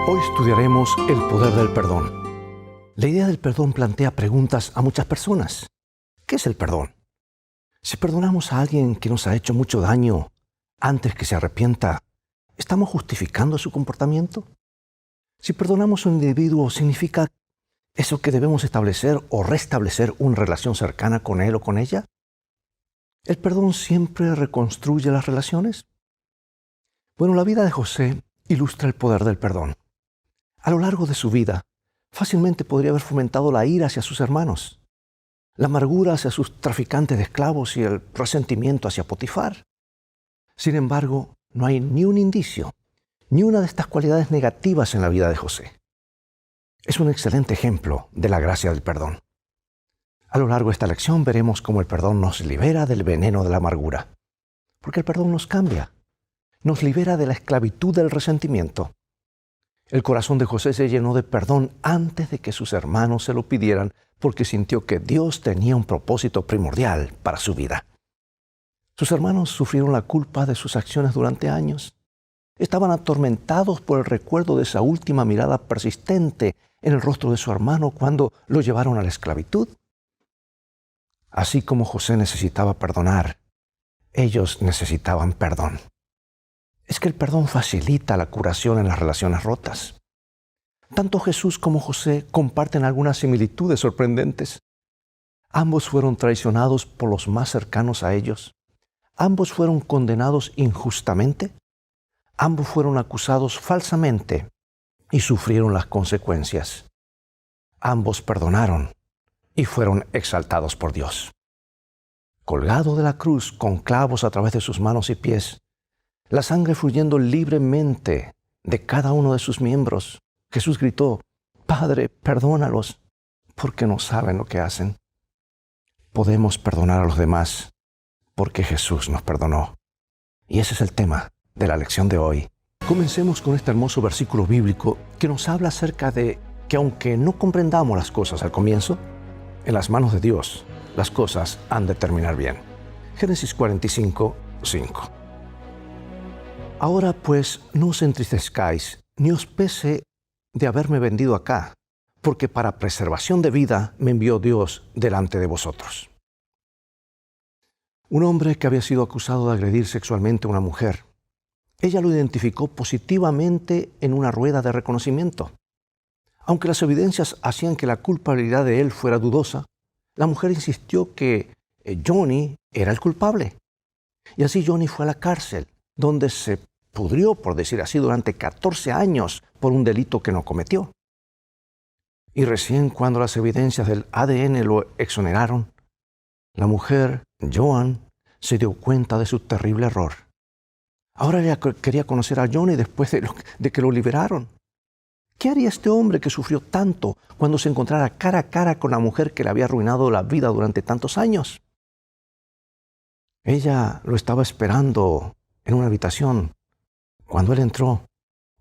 Hoy estudiaremos el poder del perdón. La idea del perdón plantea preguntas a muchas personas. ¿Qué es el perdón? Si perdonamos a alguien que nos ha hecho mucho daño antes que se arrepienta, ¿estamos justificando su comportamiento? Si perdonamos a un individuo, ¿significa eso que debemos establecer o restablecer una relación cercana con él o con ella? ¿El perdón siempre reconstruye las relaciones? Bueno, la vida de José ilustra el poder del perdón. A lo largo de su vida, fácilmente podría haber fomentado la ira hacia sus hermanos, la amargura hacia sus traficantes de esclavos y el resentimiento hacia Potifar. Sin embargo, no hay ni un indicio, ni una de estas cualidades negativas en la vida de José. Es un excelente ejemplo de la gracia del perdón. A lo largo de esta lección veremos cómo el perdón nos libera del veneno de la amargura, porque el perdón nos cambia, nos libera de la esclavitud del resentimiento. El corazón de José se llenó de perdón antes de que sus hermanos se lo pidieran, porque sintió que Dios tenía un propósito primordial para su vida. Sus hermanos sufrieron la culpa de sus acciones durante años. Estaban atormentados por el recuerdo de esa última mirada persistente en el rostro de su hermano cuando lo llevaron a la esclavitud. Así como José necesitaba perdonar, ellos necesitaban perdón. Es que el perdón facilita la curación en las relaciones rotas. Tanto Jesús como José comparten algunas similitudes sorprendentes. Ambos fueron traicionados por los más cercanos a ellos. Ambos fueron condenados injustamente. Ambos fueron acusados falsamente y sufrieron las consecuencias. Ambos perdonaron y fueron exaltados por Dios. Colgado de la cruz con clavos a través de sus manos y pies, la sangre fluyendo libremente de cada uno de sus miembros, Jesús gritó: Padre, perdónalos, porque no saben lo que hacen. Podemos perdonar a los demás porque Jesús nos perdonó. Y ese es el tema de la lección de hoy. Comencemos con este hermoso versículo bíblico que nos habla acerca de que aunque no comprendamos las cosas al comienzo, en las manos de Dios las cosas han de terminar bien. Génesis 45, 5. Ahora pues no os entristezcáis, ni os pese de haberme vendido acá, porque para preservación de vida me envió Dios delante de vosotros. Un hombre que había sido acusado de agredir sexualmente a una mujer. Ella lo identificó positivamente en una rueda de reconocimiento. Aunque las evidencias hacían que la culpabilidad de él fuera dudosa, la mujer insistió que Johnny era el culpable. Y así Johnny fue a la cárcel, donde se pudrió, por decir así, durante 14 años por un delito que no cometió. Y recién cuando las evidencias del ADN lo exoneraron, la mujer, Joan, se dio cuenta de su terrible error. Ahora ella quería conocer a Johnny después de que lo liberaron. ¿Qué haría este hombre que sufrió tanto cuando se encontrara cara a cara con la mujer que le había arruinado la vida durante tantos años? Ella lo estaba esperando en una habitación. Cuando él entró,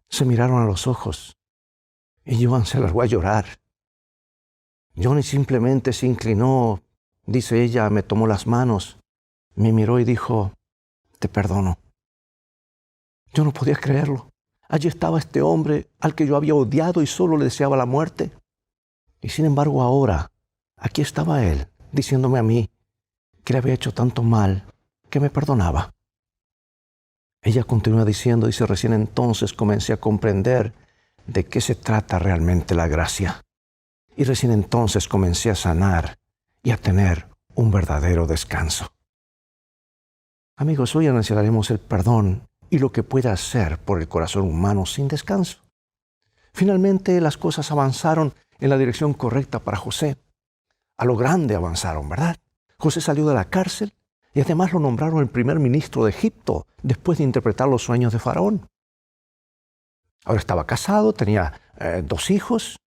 se miraron a los ojos y Joan se largó a llorar. Johnny simplemente se inclinó, dice ella, me tomó las manos, me miró y dijo: te perdono. Yo no podía creerlo. Allí estaba este hombre al que yo había odiado y solo le deseaba la muerte. Y sin embargo ahora, aquí estaba él, diciéndome a mí que le había hecho tanto mal que me perdonaba. Ella continúa diciendo, dice, recién entonces comencé a comprender de qué se trata realmente la gracia. Y recién entonces comencé a sanar y a tener un verdadero descanso. Amigos, hoy analizaremos el perdón y lo que puede hacer por el corazón humano sin descanso. Finalmente, las cosas avanzaron en la dirección correcta para José. A lo grande avanzaron, ¿verdad? José salió de la cárcel y además lo nombraron el primer ministro de Egipto después de interpretar los sueños de Faraón. Ahora estaba casado, tenía 2 hijos,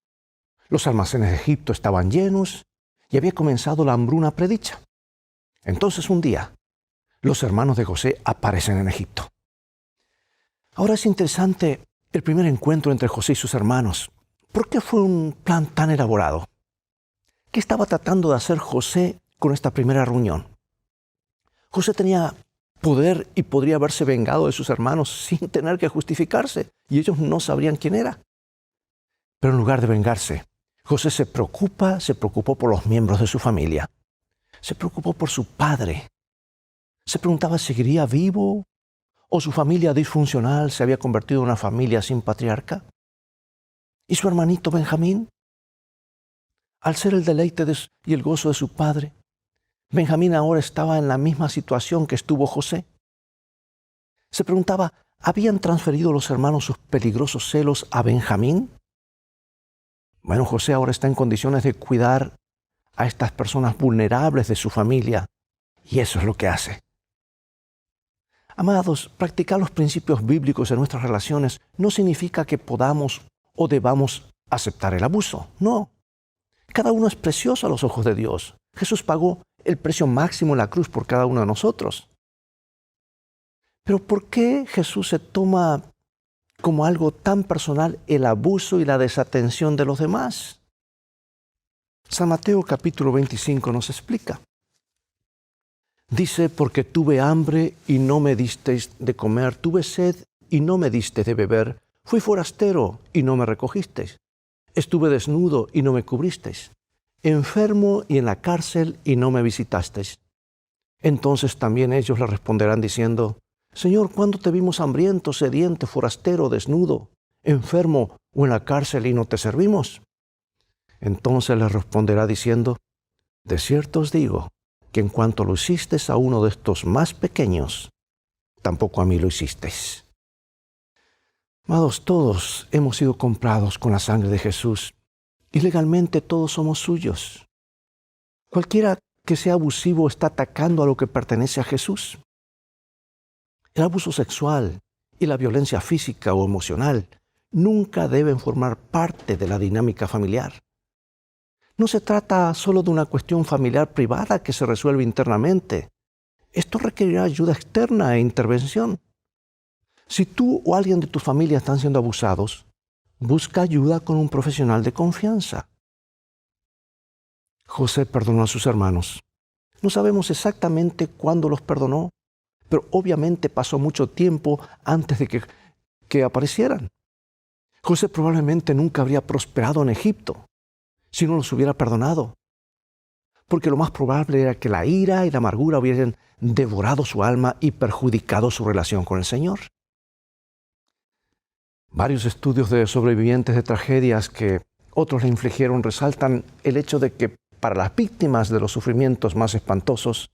los almacenes de Egipto estaban llenos y había comenzado la hambruna predicha. Entonces un día, los hermanos de José aparecen en Egipto. Ahora es interesante el primer encuentro entre José y sus hermanos. ¿Por qué fue un plan tan elaborado? ¿Qué estaba tratando de hacer José con esta primera reunión? José tenía poder y podría haberse vengado de sus hermanos sin tener que justificarse, y ellos no sabrían quién era. Pero en lugar de vengarse, José se preocupó por los miembros de su familia. Se preocupó por su padre. Se preguntaba si seguiría vivo o su familia disfuncional se había convertido en una familia sin patriarca. ¿Y su hermanito Benjamín? Al ser el deleite y el gozo de su padre, Benjamín ahora estaba en la misma situación que estuvo José. Se preguntaba, ¿habían transferido los hermanos sus peligrosos celos a Benjamín? Bueno, José ahora está en condiciones de cuidar a estas personas vulnerables de su familia, y eso es lo que hace. Amados, practicar los principios bíblicos en nuestras relaciones no significa que podamos o debamos aceptar el abuso. No. Cada uno es precioso a los ojos de Dios. Jesús pagó el precio máximo en la cruz por cada uno de nosotros. Pero ¿por qué Jesús se toma como algo tan personal el abuso y la desatención de los demás? San Mateo capítulo 25 nos explica. Dice, porque tuve hambre y no me disteis de comer, tuve sed y no me disteis de beber, fui forastero y no me recogisteis, estuve desnudo y no me cubristeis, enfermo y en la cárcel y no me visitasteis. Entonces también ellos le responderán diciendo, Señor, ¿cuándo te vimos hambriento, sediento, forastero, desnudo, enfermo o en la cárcel y no te servimos? Entonces les responderá diciendo, de cierto os digo, que en cuanto lo hicisteis a uno de estos más pequeños, tampoco a mí lo hicisteis. Amados, todos hemos sido comprados con la sangre de Jesús y legalmente todos somos suyos. Cualquiera que sea abusivo está atacando a lo que pertenece a Jesús. El abuso sexual y la violencia física o emocional nunca deben formar parte de la dinámica familiar. No se trata solo de una cuestión familiar privada que se resuelve internamente. Esto requerirá ayuda externa e intervención. Si tú o alguien de tu familia están siendo abusados, busca ayuda con un profesional de confianza. José perdonó a sus hermanos. No sabemos exactamente cuándo los perdonó, pero obviamente pasó mucho tiempo antes de que aparecieran. José probablemente nunca habría prosperado en Egipto si no los hubiera perdonado, porque lo más probable era que la ira y la amargura hubieran devorado su alma y perjudicado su relación con el Señor. Varios estudios de sobrevivientes de tragedias que otros le infligieron resaltan el hecho de que para las víctimas de los sufrimientos más espantosos,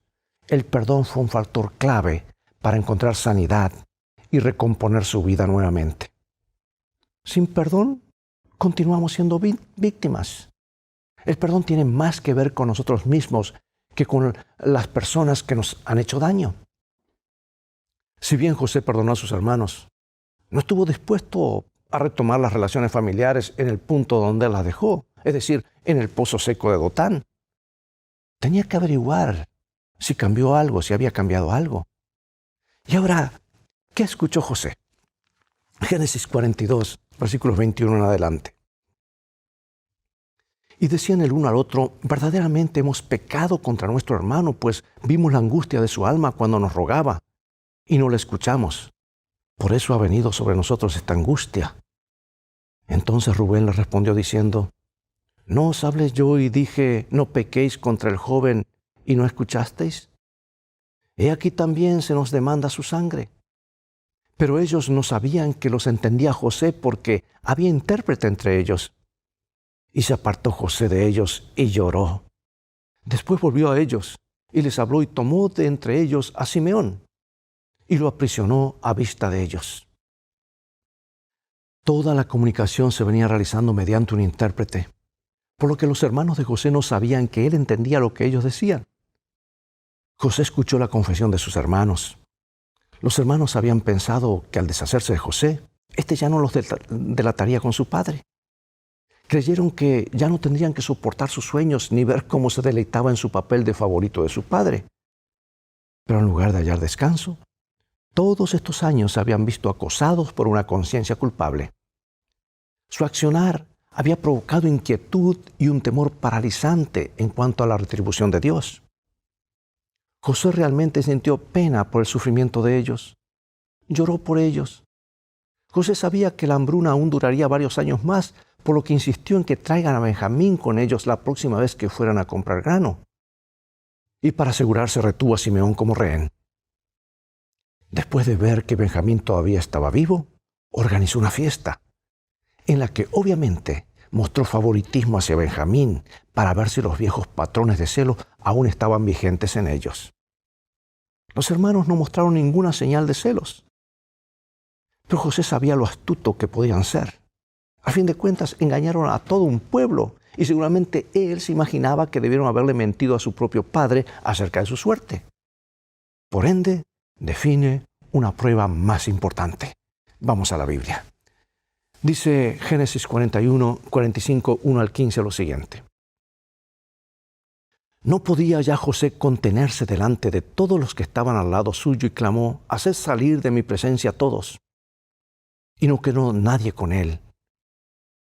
el perdón fue un factor clave para encontrar sanidad y recomponer su vida nuevamente. Sin perdón, continuamos siendo víctimas. El perdón tiene más que ver con nosotros mismos que con las personas que nos han hecho daño. Si bien José perdonó a sus hermanos, no estuvo dispuesto a retomar las relaciones familiares en el punto donde las dejó, es decir, en el pozo seco de Dotán. Tenía que averiguar si cambió algo, si había cambiado algo. Y ahora, ¿qué escuchó José? Génesis 42, versículos 21 en adelante. Y decían el uno al otro, verdaderamente hemos pecado contra nuestro hermano, pues vimos la angustia de su alma cuando nos rogaba, y no le escuchamos. Por eso ha venido sobre nosotros esta angustia. Entonces Rubén le respondió diciendo, ¿no os hablé yo y dije, no pequéis contra el joven y no escuchasteis? He aquí también se nos demanda su sangre. Pero ellos no sabían que los entendía José porque había intérprete entre ellos. Y se apartó José de ellos y lloró. Después volvió a ellos y les habló y tomó de entre ellos a Simeón y lo aprisionó a vista de ellos. Toda la comunicación se venía realizando mediante un intérprete, por lo que los hermanos de José no sabían que él entendía lo que ellos decían. José escuchó la confesión de sus hermanos. Los hermanos habían pensado que al deshacerse de José, éste ya no los delataría con su padre. Creyeron que ya no tendrían que soportar sus sueños ni ver cómo se deleitaba en su papel de favorito de su padre. Pero en lugar de hallar descanso, todos estos años se habían visto acosados por una conciencia culpable. Su accionar había provocado inquietud y un temor paralizante en cuanto a la retribución de Dios. José realmente sintió pena por el sufrimiento de ellos. Lloró por ellos. José sabía que la hambruna aún duraría varios años más, por lo que insistió en que traigan a Benjamín con ellos la próxima vez que fueran a comprar grano. Y para asegurarse retuvo a Simeón como rehén. Después de ver que Benjamín todavía estaba vivo, organizó una fiesta, en la que obviamente mostró favoritismo hacia Benjamín para ver si los viejos patrones de celo aún estaban vigentes en ellos. Los hermanos no mostraron ninguna señal de celos, pero José sabía lo astuto que podían ser. A fin de cuentas, engañaron a todo un pueblo y seguramente él se imaginaba que debieron haberle mentido a su propio padre acerca de su suerte. Por ende, define una prueba más importante. Vamos a la Biblia. Dice Génesis 41, 45, 1 al 15 lo siguiente. No podía ya José contenerse delante de todos los que estaban al lado suyo y clamó: haced salir de mi presencia a todos. Y no quedó nadie con él.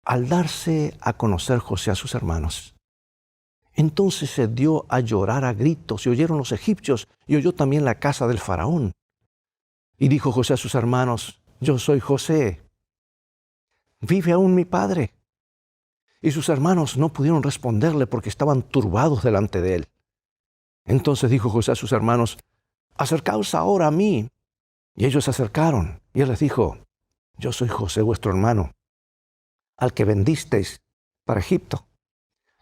Al darse a conocer José a sus hermanos, entonces se dio a llorar a gritos y oyeron los egipcios y oyó también la casa del faraón. Y dijo José a sus hermanos: yo soy José. ¿Vive aún mi padre? Y sus hermanos no pudieron responderle porque estaban turbados delante de él. Entonces dijo José a sus hermanos: acercaos ahora a mí. Y ellos se acercaron, y él les dijo: yo soy José vuestro hermano, al que vendisteis para Egipto.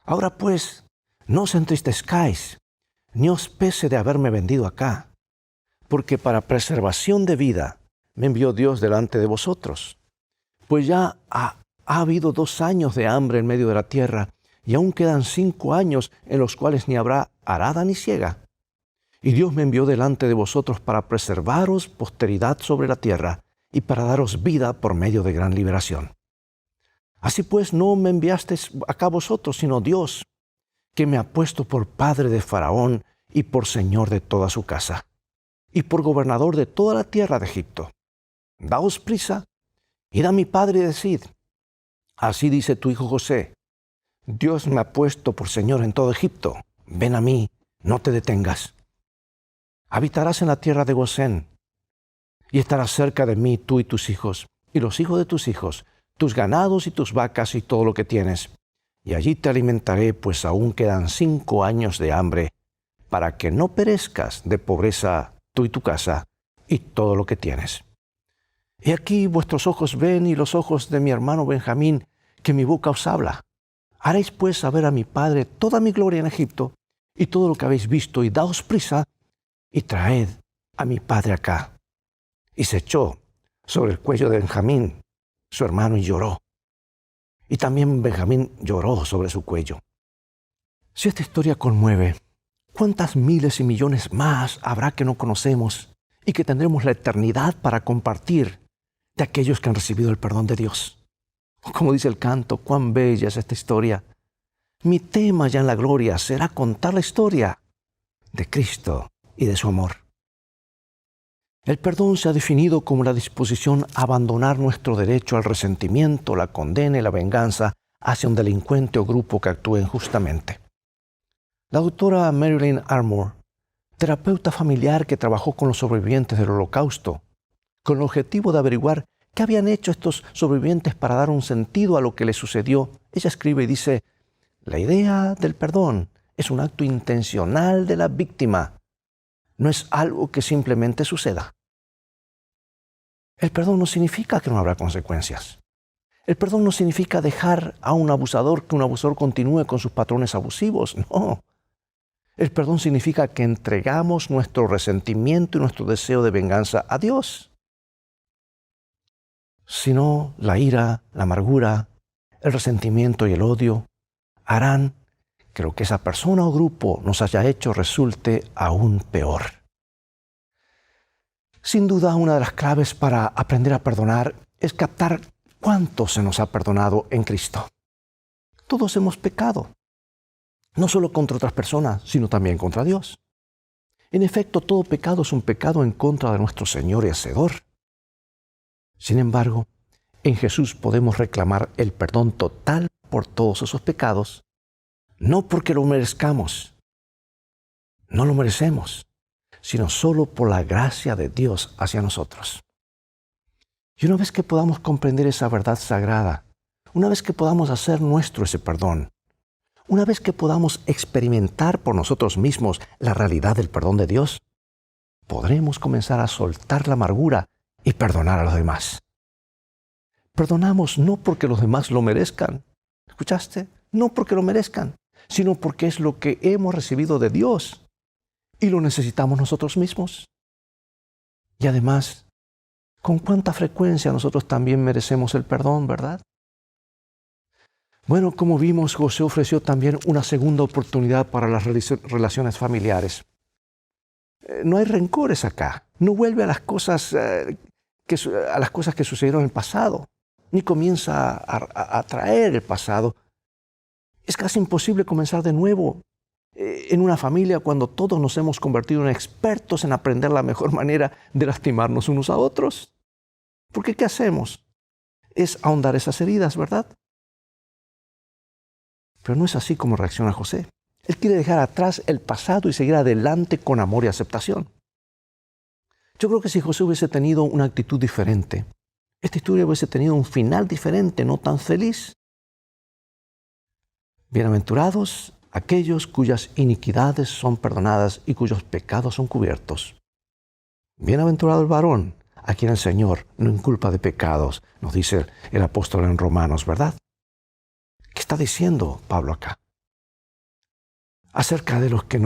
Ahora pues, no os entristezcáis, ni os pese de haberme vendido acá, porque para preservación de vida me envió Dios delante de vosotros. Pues ya ha habido 2 años de hambre en medio de la tierra, y aún quedan 5 años en los cuales ni habrá arada ni siega. Y Dios me envió delante de vosotros para preservaros posteridad sobre la tierra, y para daros vida por medio de gran liberación. Así pues, no me enviasteis acá vosotros, sino Dios, que me ha puesto por padre de Faraón y por señor de toda su casa, y por gobernador de toda la tierra de Egipto. Daos prisa, id a mi padre y decid: así dice tu hijo José, Dios me ha puesto por señor en todo Egipto. Ven a mí, no te detengas. Habitarás en la tierra de Gosén, y estarás cerca de mí tú y tus hijos, y los hijos de tus hijos, tus ganados y tus vacas y todo lo que tienes. Y allí te alimentaré, pues aún quedan 5 años de hambre, para que no perezcas de pobreza tú y tu casa y todo lo que tienes. He aquí vuestros ojos ven y los ojos de mi hermano Benjamín, que mi boca os habla. Haréis pues saber a mi padre toda mi gloria en Egipto y todo lo que habéis visto, y daos prisa y traed a mi padre acá. Y se echó sobre el cuello de Benjamín, su hermano, y lloró. Y también Benjamín lloró sobre su cuello. Si esta historia conmueve, ¿cuántas miles y millones más habrá que no conocemos y que tendremos la eternidad para compartir de aquellos que han recibido el perdón de Dios? Como dice el canto, cuán bella es esta historia. Mi tema ya en la gloria será contar la historia de Cristo y de su amor. El perdón se ha definido como la disposición a abandonar nuestro derecho al resentimiento, la condena y la venganza hacia un delincuente o grupo que actúe injustamente. La doctora Marilyn Armour, terapeuta familiar que trabajó con los sobrevivientes del Holocausto, con el objetivo de averiguar qué habían hecho estos sobrevivientes para dar un sentido a lo que les sucedió, ella escribe y dice: la idea del perdón es un acto intencional de la víctima. No es algo que simplemente suceda. El perdón no significa que no habrá consecuencias. El perdón no significa dejar a un abusador que un abusador continúe con sus patrones abusivos. No. El perdón significa que entregamos nuestro resentimiento y nuestro deseo de venganza a Dios. Si no, la ira, la amargura, el resentimiento y el odio harán que lo que esa persona o grupo nos haya hecho resulte aún peor. Sin duda, una de las claves para aprender a perdonar es captar cuánto se nos ha perdonado en Cristo. Todos hemos pecado, no solo contra otras personas, sino también contra Dios. En efecto, todo pecado es un pecado en contra de nuestro Señor y Hacedor. Sin embargo, en Jesús podemos reclamar el perdón total por todos esos pecados, no porque lo merezcamos, no lo merecemos, sino solo por la gracia de Dios hacia nosotros. Y una vez que podamos comprender esa verdad sagrada, una vez que podamos hacer nuestro ese perdón, una vez que podamos experimentar por nosotros mismos la realidad del perdón de Dios, podremos comenzar a soltar la amargura y perdonar a los demás. Perdonamos no porque los demás lo merezcan, ¿escuchaste? No porque lo merezcan, sino porque es lo que hemos recibido de Dios y lo necesitamos nosotros mismos. Y además, ¿con cuánta frecuencia nosotros también merecemos el perdón, verdad? Bueno, como vimos, José ofreció también una segunda oportunidad para las relaciones familiares. No hay rencores acá. No vuelve a las cosas que sucedieron en el pasado, ni comienza a traer el pasado. Es casi imposible comenzar de nuevo en una familia cuando todos nos hemos convertido en expertos en aprender la mejor manera de lastimarnos unos a otros. Porque ¿qué hacemos? Es ahondar esas heridas, ¿verdad? Pero no es así como reacciona José. Él quiere dejar atrás el pasado y seguir adelante con amor y aceptación. Yo creo que si José hubiese tenido una actitud diferente, esta historia hubiese tenido un final diferente, no tan feliz. Bienaventurados aquellos cuyas iniquidades son perdonadas y cuyos pecados son cubiertos. Bienaventurado el varón a quien el Señor no inculpa de pecados, nos dice el apóstol en Romanos, ¿verdad? ¿Qué está diciendo Pablo acá? Acerca de lo que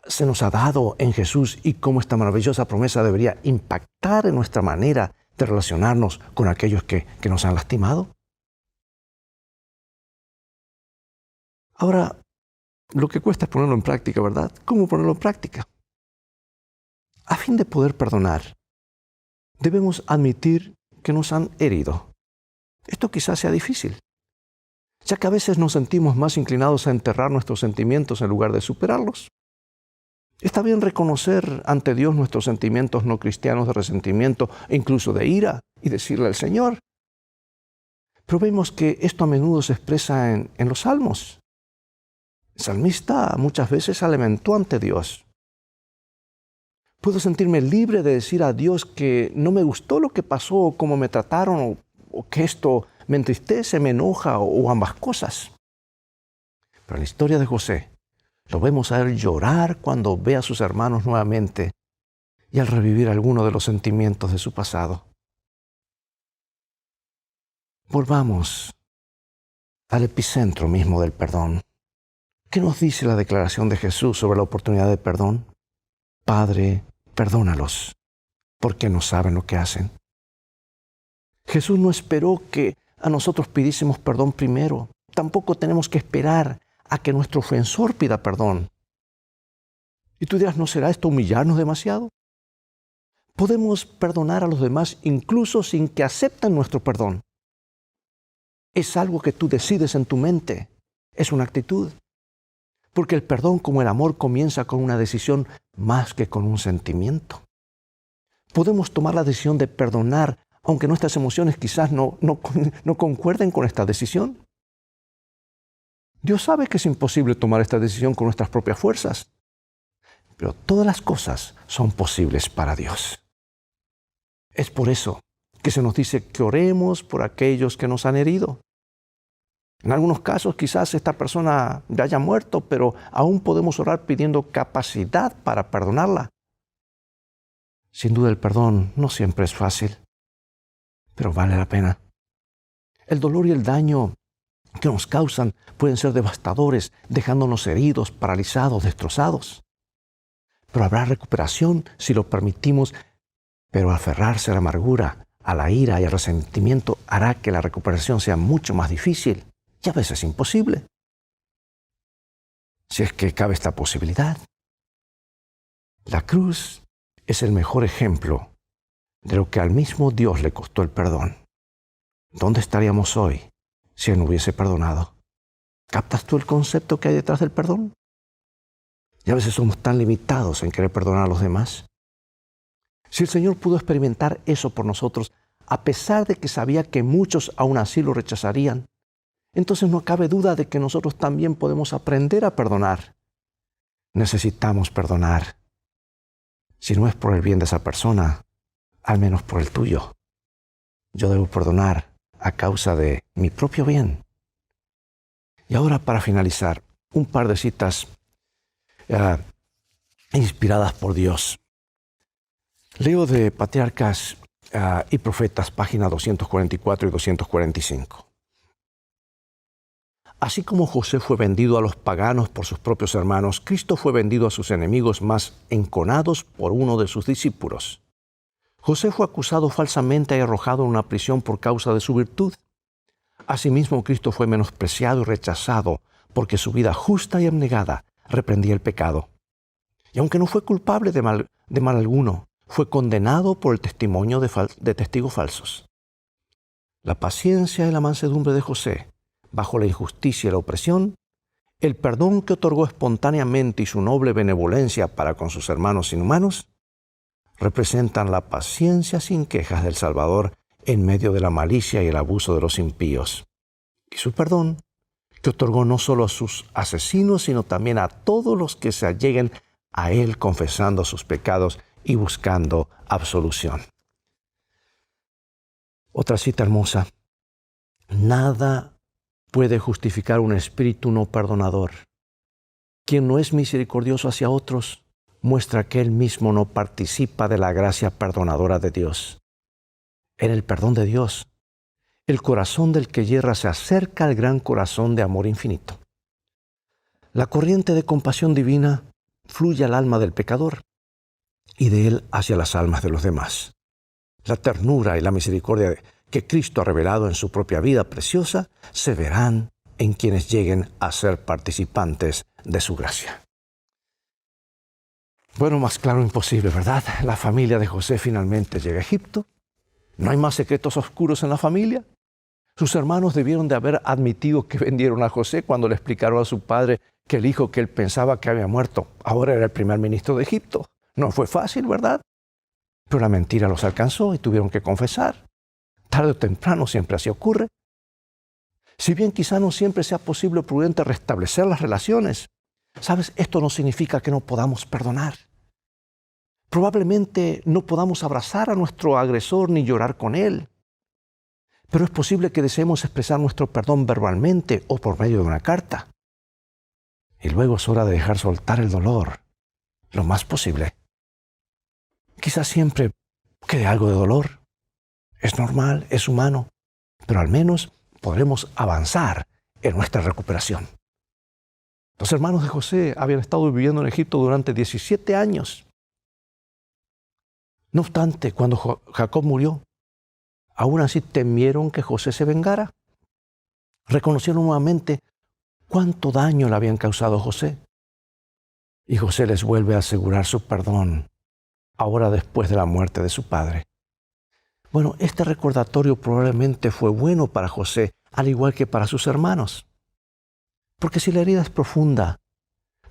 se nos ha dado en Jesús y cómo esta maravillosa promesa debería impactar en nuestra manera de relacionarnos con aquellos que nos han lastimado. Ahora, lo que cuesta es ponerlo en práctica, ¿verdad? ¿Cómo ponerlo en práctica? A fin de poder perdonar, debemos admitir que nos han herido. Esto quizás sea difícil, ya que a veces nos sentimos más inclinados a enterrar nuestros sentimientos en lugar de superarlos. Está bien reconocer ante Dios nuestros sentimientos no cristianos de resentimiento e incluso de ira y decirle al Señor. Pero vemos que esto a menudo se expresa en los salmos. El salmista muchas veces se lamentó ante Dios. Puedo sentirme libre de decir a Dios que no me gustó lo que pasó, o cómo me trataron, o que esto me entristece, me enoja, o ambas cosas. Pero en la historia de José, lo vemos a él llorar cuando ve a sus hermanos nuevamente y al revivir alguno de los sentimientos de su pasado. Volvamos al epicentro mismo del perdón. ¿Qué nos dice la declaración de Jesús sobre la oportunidad de perdón? Padre, perdónalos, porque no saben lo que hacen. Jesús no esperó que a nosotros pidiésemos perdón primero. Tampoco tenemos que esperar a que nuestro ofensor pida perdón. Y tú dirás, ¿no será esto humillarnos demasiado? Podemos perdonar a los demás incluso sin que acepten nuestro perdón. Es algo que tú decides en tu mente. Es una actitud. Porque el perdón, como el amor, comienza con una decisión más que con un sentimiento. Podemos tomar la decisión de perdonar, aunque nuestras emociones quizás no concuerden con esta decisión. Dios sabe que es imposible tomar esta decisión con nuestras propias fuerzas. Pero todas las cosas son posibles para Dios. Es por eso que se nos dice que oremos por aquellos que nos han herido. En algunos casos quizás esta persona ya haya muerto, pero aún podemos orar pidiendo capacidad para perdonarla. Sin duda el perdón no siempre es fácil, pero vale la pena. El dolor y el daño que nos causan pueden ser devastadores, dejándonos heridos, paralizados, destrozados. Pero habrá recuperación si lo permitimos, pero aferrarse a la amargura, a la ira y al resentimiento hará que la recuperación sea mucho más difícil. Y a veces imposible. Si es que cabe esta posibilidad. La cruz es el mejor ejemplo de lo que al mismo Dios le costó el perdón. ¿Dónde estaríamos hoy si Él no hubiese perdonado? ¿Captas tú el concepto que hay detrás del perdón? Y a veces somos tan limitados en querer perdonar a los demás. Si el Señor pudo experimentar eso por nosotros, a pesar de que sabía que muchos aún así lo rechazarían, entonces no cabe duda de que nosotros también podemos aprender a perdonar. Necesitamos perdonar. Si no es por el bien de esa persona, al menos por el tuyo. Yo debo perdonar a causa de mi propio bien. Y ahora, para finalizar, un par de citas inspiradas por Dios. Leo de Patriarcas y Profetas, páginas 244 y 245. Así como José fue vendido a los paganos por sus propios hermanos, Cristo fue vendido a sus enemigos más enconados por uno de sus discípulos. José fue acusado falsamente y arrojado en una prisión por causa de su virtud. Asimismo, Cristo fue menospreciado y rechazado porque su vida justa y abnegada reprendía el pecado. Y aunque no fue culpable de mal alguno, fue condenado por el testimonio de testigos falsos. La paciencia y la mansedumbre de José, bajo la injusticia y la opresión, el perdón que otorgó espontáneamente y su noble benevolencia para con sus hermanos inhumanos, representan la paciencia sin quejas del Salvador en medio de la malicia y el abuso de los impíos. Y su perdón, que otorgó no solo a sus asesinos, sino también a todos los que se alleguen a Él confesando sus pecados y buscando absolución. Otra cita hermosa. Nada puede justificar un espíritu no perdonador. Quien no es misericordioso hacia otros, muestra que él mismo no participa de la gracia perdonadora de Dios. En el perdón de Dios, el corazón del que yerra se acerca al gran corazón de amor infinito. La corriente de compasión divina fluye al alma del pecador y de él hacia las almas de los demás. La ternura y la misericordia que Cristo ha revelado en su propia vida preciosa se verán en quienes lleguen a ser participantes de su gracia. Bueno, más claro imposible, ¿verdad? La familia de José finalmente llega a Egipto. ¿No hay más secretos oscuros en la familia? Sus hermanos debieron de haber admitido que vendieron a José cuando le explicaron a su padre que el hijo que él pensaba que había muerto ahora era el primer ministro de Egipto. No fue fácil, ¿verdad? Pero la mentira los alcanzó y tuvieron que confesar. Tarde o temprano siempre así ocurre. Si bien quizá no siempre sea posible o prudente restablecer las relaciones, ¿sabes? Esto no significa que no podamos perdonar. Probablemente no podamos abrazar a nuestro agresor ni llorar con él. Pero es posible que deseemos expresar nuestro perdón verbalmente o por medio de una carta. Y luego es hora de dejar soltar el dolor lo más posible. Quizás siempre quede algo de dolor. Es normal, es humano, pero al menos podremos avanzar en nuestra recuperación. Los hermanos de José habían estado viviendo en Egipto durante 17 años. No obstante, cuando Jacob murió, aún así temieron que José se vengara. Reconocieron nuevamente cuánto daño le habían causado a José. Y José les vuelve a asegurar su perdón, ahora después de la muerte de su padre. Bueno, este recordatorio probablemente fue bueno para José, al igual que para sus hermanos. Porque si la herida es profunda,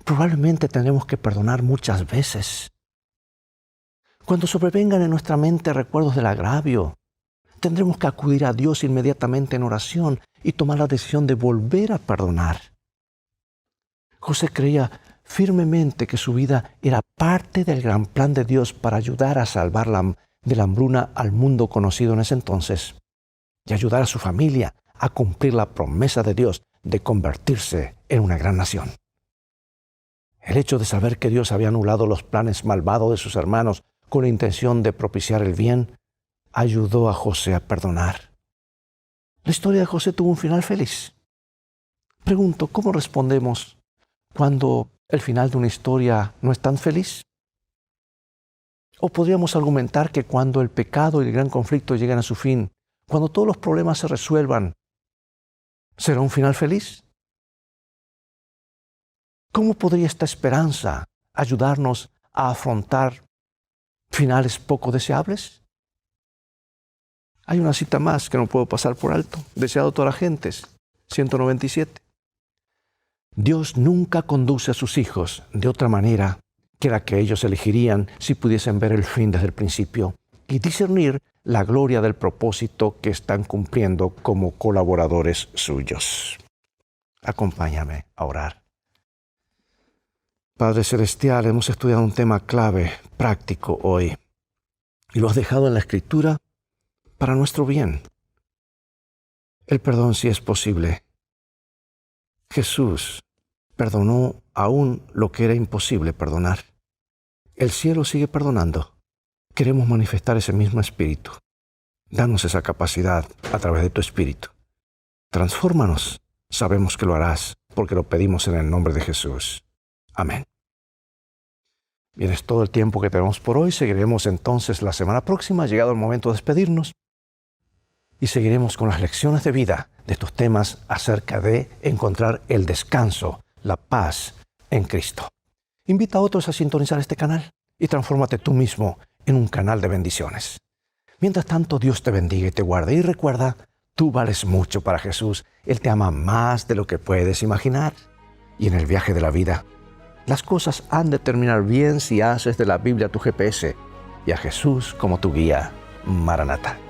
probablemente tendremos que perdonar muchas veces. Cuando sobrevengan en nuestra mente recuerdos del agravio, tendremos que acudir a Dios inmediatamente en oración y tomar la decisión de volver a perdonar. José creía firmemente que su vida era parte del gran plan de Dios para ayudar a salvar de la hambruna al mundo conocido en ese entonces y ayudar a su familia a cumplir la promesa de Dios de convertirse en una gran nación. El hecho de saber que Dios había anulado los planes malvados de sus hermanos con la intención de propiciar el bien, ayudó a José a perdonar. La historia de José tuvo un final feliz. Pregunto, ¿cómo respondemos cuando el final de una historia no es tan feliz? O podríamos argumentar que cuando el pecado y el gran conflicto lleguen a su fin, cuando todos los problemas se resuelvan, ¿será un final feliz? ¿Cómo podría esta esperanza ayudarnos a afrontar finales poco deseables? Hay una cita más que no puedo pasar por alto, deseado a todas las gentes, 197. Dios nunca conduce a sus hijos de otra manera que la que ellos elegirían si pudiesen ver el fin desde el principio y discernir la gloria del propósito que están cumpliendo como colaboradores suyos. Acompáñame a orar. Padre Celestial, hemos estudiado un tema clave, práctico hoy, y lo has dejado en la Escritura para nuestro bien. El perdón sí es posible. Jesús perdonó aún lo que era imposible perdonar. El cielo sigue perdonando. Queremos manifestar ese mismo espíritu. Danos esa capacidad a través de tu espíritu. Transfórmanos. Sabemos que lo harás porque lo pedimos en el nombre de Jesús. Amén. Bien, es todo el tiempo que tenemos por hoy. Seguiremos entonces la semana próxima, llegado el momento de despedirnos. Y seguiremos con las lecciones de vida de estos temas acerca de encontrar el descanso, la paz en Cristo. Invita a otros a sintonizar este canal y transfórmate tú mismo en un canal de bendiciones. Mientras tanto, Dios te bendiga y te guarde. Y recuerda, tú vales mucho para Jesús. Él te ama más de lo que puedes imaginar. Y en el viaje de la vida, las cosas han de terminar bien si haces de la Biblia tu GPS y a Jesús como tu guía. Maranata.